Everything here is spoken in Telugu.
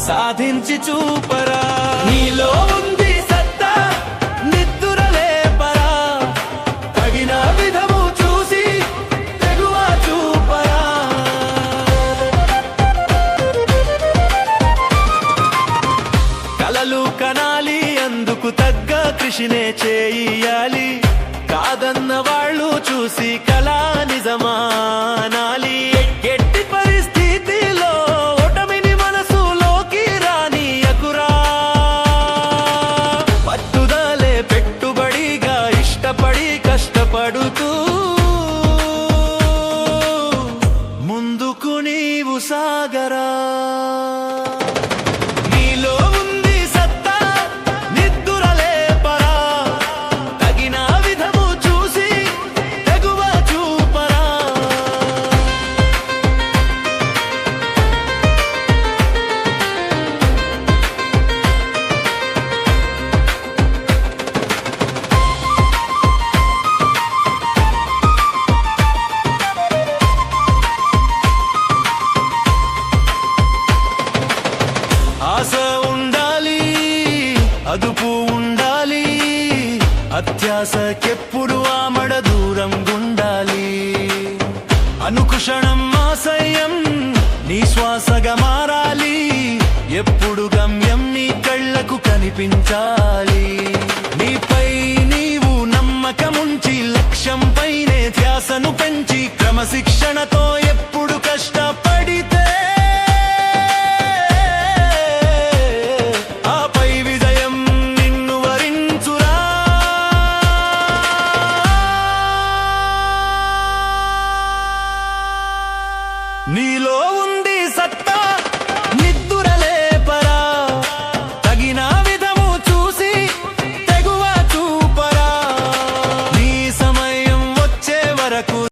సాధించి చూపరా. నీలో ఉంది సత్తా నిద్దురలేపరా, తగిన విధము చూసి తెగువ చూపరా. కలలు కనాలి, అందుకు తగ్గ కృషినే చేయాలి. కాదన్న వాళ్ళు చూసి కళా నిజమానాలి. ఎట్టి పరిస్థితిలో ఓటమిని మనసులోకి రానియకురా. పట్టుదలే పెట్టుబడిగా ఇష్టపడి కష్టపడుతూ ముందుకు నీవు సాగరా. ఆశ ఉండాలి, అదుపు ఉండాలి, అత్యాశకెప్పుడు ఆమడ దూరం గుండాలి. అనుకుషణం ఆశయం నీ శ్వాసగా మారాలి. ఎప్పుడు గమ్యం నీ కళ్ళకు కనిపించాలి. నీపై నీవు నమ్మకముంచి లక్ష్యం పైనే ధ్యాసను పెంచి క్రమశిక్షణతో